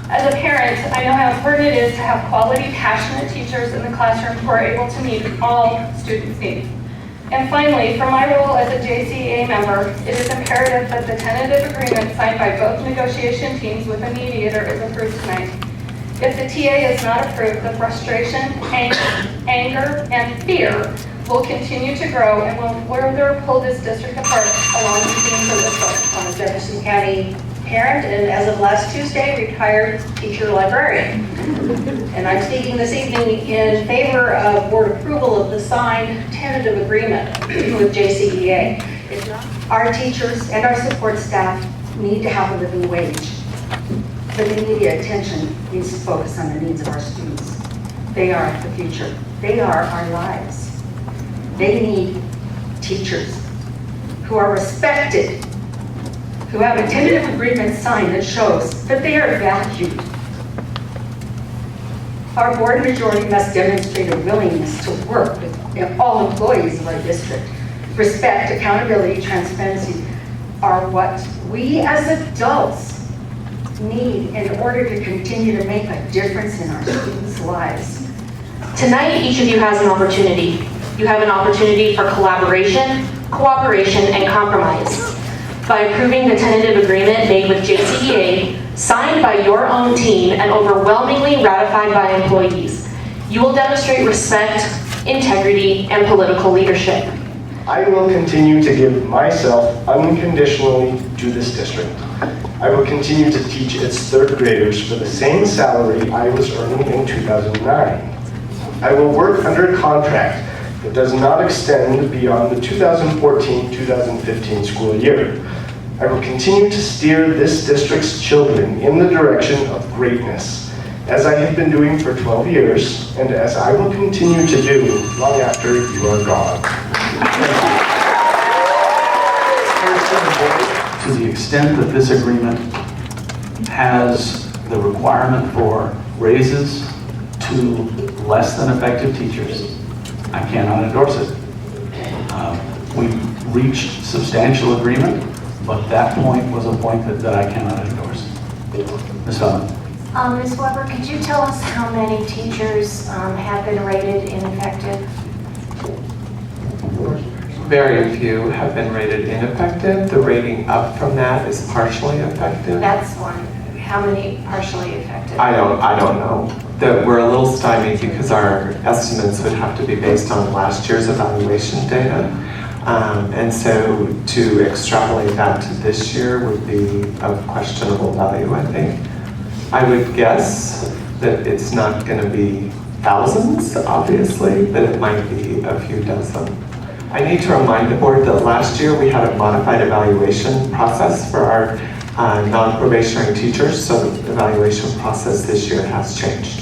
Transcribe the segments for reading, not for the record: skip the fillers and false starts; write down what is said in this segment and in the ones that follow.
As a parent, I know how important it is to have quality, passionate teachers in the classroom who are able to meet all students' needs. And finally, for my role as a JCEA member, it is imperative that the tentative agreement signed by both negotiation teams with the mediator is approved tonight. If the TA is not approved, the frustration, anger, and fear will continue to grow and will further pull this district apart along the themes of this book. I'm a Jefferson County parent and as of last Tuesday, retired teacher librarian. And I'm speaking this evening in favor of board approval of the signed tentative agreement with JCEA. Our teachers and our support staff need to have a living wage. But the immediate attention needs to focus on the needs of our students. They are the future. They are our lives. They need teachers who are respected, who have a tentative agreement signed that shows that they are valued. Our board majority must demonstrate a willingness to work with all employees of our district. Respect, accountability, transparency are what we as adults need in order to continue to make a difference in our students' lives. Tonight, each of you has an opportunity. You have an opportunity for collaboration, cooperation, and compromise. By approving the tentative agreement made with JCEA, signed by your own team and overwhelmingly ratified by employees, you will demonstrate respect, integrity, and political leadership. I will continue to give myself unconditionally to this district. I will continue to teach its third graders for the same salary I was earning in 2009. I will work under a contract that does not extend beyond the 2014-2015 school year. I will continue to steer this district's children in the direction of greatness, as I have been doing for 12 years, and as I will continue to do long after you are gone. To the extent that this agreement has the requirement for raises to less than effective teachers, I cannot endorse it. We reached substantial agreement, but that point was a point that I cannot endorse. Ms. Helen. Ms. Weber, could you tell us how many teachers have been rated ineffective? Very few have been rated ineffective. The rating up from that is partially effective. That's one. How many partially effective? I don't know. We're a little stymied because our estimates would have to be based on last year's evaluation data. And so to extrapolate that to this year would be of questionable value, I think. I would guess that it's not going to be thousands, obviously, but it might be a few dozen. I need to remind the board that last year we had a modified evaluation process for our non-probationary teachers, so the evaluation process this year has changed.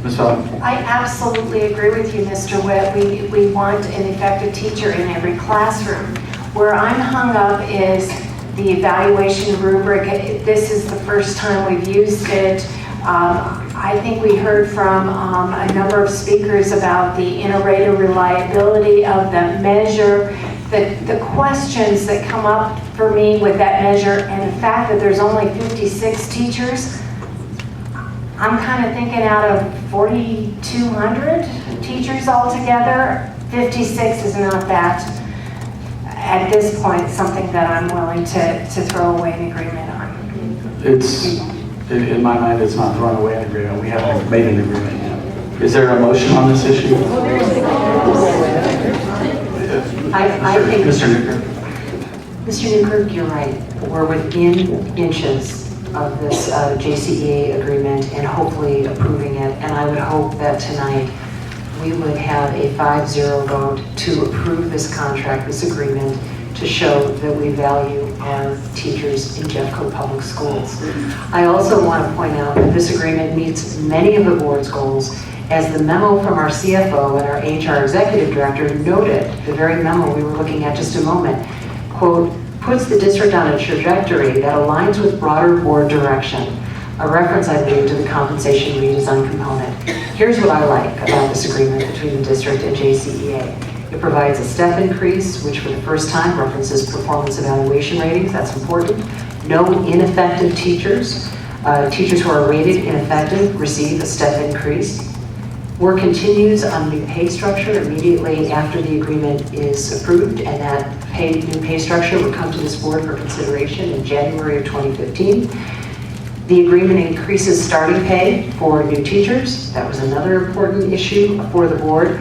Ms. Helen. I absolutely agree with you, Mr. Witt. We want an effective teacher in every classroom. Where I'm hung up is the evaluation rubric. This is the first time we've used it. I think we heard from a number of speakers about the inter-rater reliability of the measure, the questions that come up for me with that measure, and the fact that there's only 56 teachers. I'm kind of thinking out of 4,200 teachers altogether, 56 is not that, at this point, something that I'm willing to throw away an agreement on. It's, in my mind, it's not throwing away an agreement. We haven't made an agreement yet. Is there a motion on this issue? I think, Mr. Newkirk. Mr. Newkirk, you're right. We're within inches of this JCEA agreement and hopefully approving it. And I would hope that tonight we would have a 5-0 vote to approve this contract, this agreement, to show that we value our teachers in Jeffco Public Schools. I also want to point out that this agreement meets many of the board's goals, as the memo from our CFO and our HR executive director noted, the very memo we were looking at just a moment, quote, puts the district on a trajectory that aligns with broader board direction, a reference, I believe, to the compensation redesign component. Here's what I like about this agreement between the district and JCEA. It provides a step increase, which for the first time references performance evaluation ratings. That's important. No ineffective teachers. Teachers who are rated ineffective receive a step increase. Work continues on new pay structure immediately after the agreement is approved, and that new pay structure would come to this board for consideration in January of 2015. The agreement increases starting pay for new teachers. That was another important issue for the board.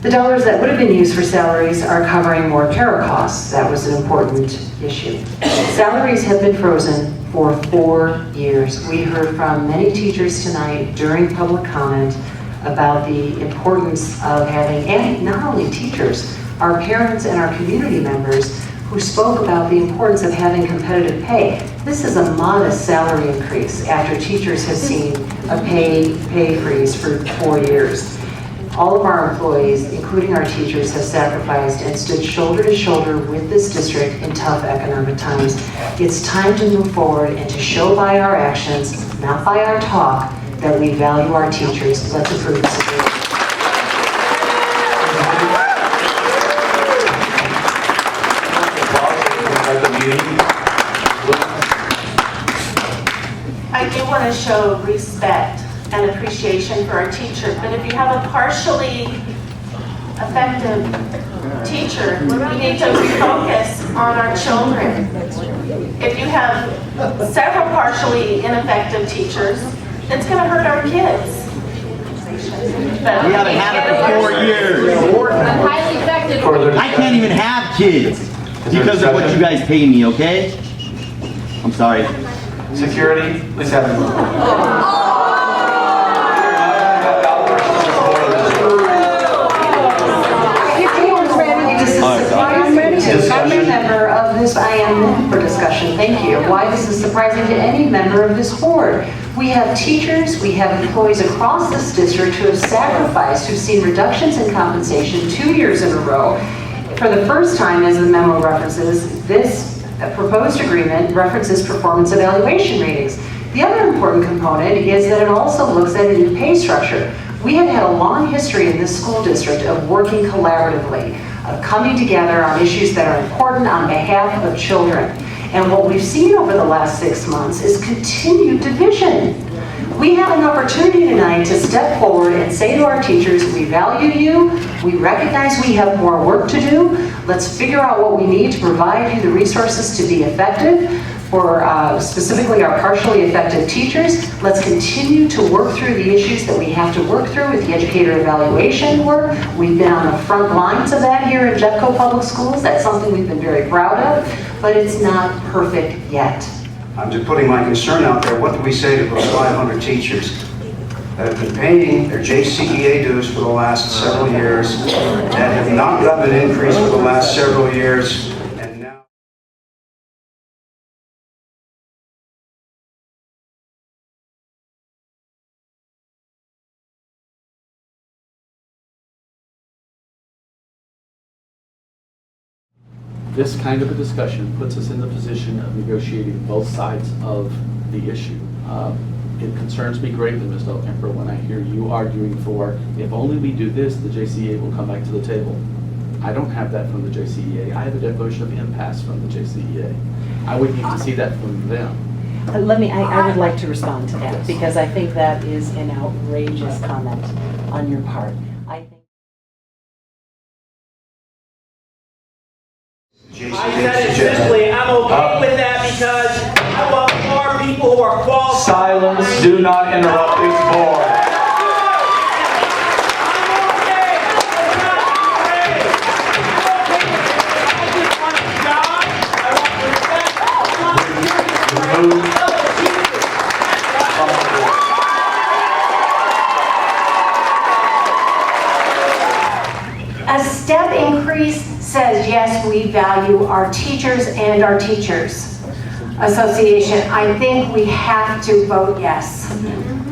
The dollars that would have been used for salaries are covering more para costs. That was an important issue. Salaries have been frozen for 4 years. We heard from many teachers tonight during public comment about the importance of having, and not only teachers, our parents and our community members who spoke about the importance of having competitive pay. This is a modest salary increase after teachers have seen a pay freeze for 4 years. All of our employees, including our teachers, have sacrificed and stood shoulder to shoulder with this district in tough economic times. It's time to move forward and to show by our actions, not by our talk, that we value our teachers. Let's approve this agreement. I do want to show respect and appreciation for our teacher, but if you have a partially effective teacher, we need to refocus on our children. If you have several partially ineffective teachers, it's going to hurt our kids. But We haven't had it for 4 years. Highly effective. I can't even have kids because of what you guys pay me, okay? I'm sorry. Security, please have it. I'm a member of this, I am for discussion, thank you. Why this is surprising to any member of this board. We have teachers, we have employees across this district who have sacrificed, who've seen reductions in compensation 2 years in a row. For the first time, as the memo references, this proposed agreement references performance evaluation ratings. The other important component is that it also looks at a new pay structure. We have had a long history in this school district of working collaboratively, of coming together on issues that are important on behalf of children. And what we've seen over the last 6 months is continued division. We have an opportunity tonight to step forward and say to our teachers, we value you, we recognize we have more work to do, let's figure out what we need to provide you the resources to be effective. For specifically our partially effective teachers, let's continue to work through the issues that we have to work through with the educator evaluation work. We've been on the front lines of that here at Jeffco Public Schools. That's something we've been very proud of, but it's not perfect yet. I'm just putting my concern out there. What do we say to those 500 teachers that have been paying their JCEA dues for the last several years, that have not gotten an increase for the last several years, and now... This kind of a discussion puts us in the position of negotiating both sides of the issue. It concerns me greatly, Ms. Emperor, when I hear you arguing for, if only we do this, the JCEA will come back to the table. I don't have that from the JCEA. I have a declaration of impasse from the JCEA. I would need to see that from them. I would like to respond to that, because I think that is an outrageous comment on your part. I said it simply, I'm okay with that because I want more people who are qualified. Silence, do not interrupt this board. A step increase says, yes, we value our teachers and our teachers association. I think we have to vote yes.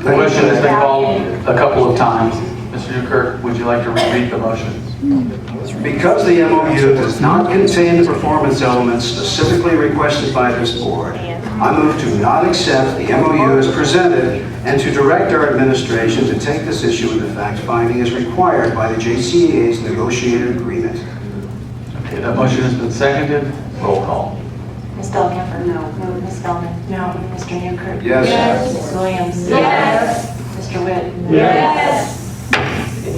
The question has been called a couple of times. Mr. Newkirk, would you like to repeat the motion? Because the MOU does not contain the performance elements specifically requested by this board, I move to not accept the MOU as presented and to direct our administration to take this issue into fact-finding as required by the JCEA's negotiated agreement. Okay, that motion has been seconded. Roll call. Ms. Dahlkemper, no. Ms. Spelman? No. Mr. Newkirk? Yes. Ms. Williams? Yes. Mr. Witt? Yes.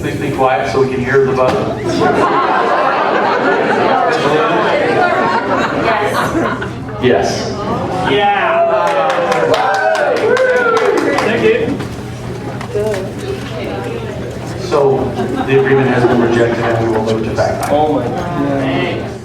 Please be quiet so we can hear the vote. Yes. Yes. Yeah. Thank you. So the agreement has been rejected and we will move to fact finding. Oh my God.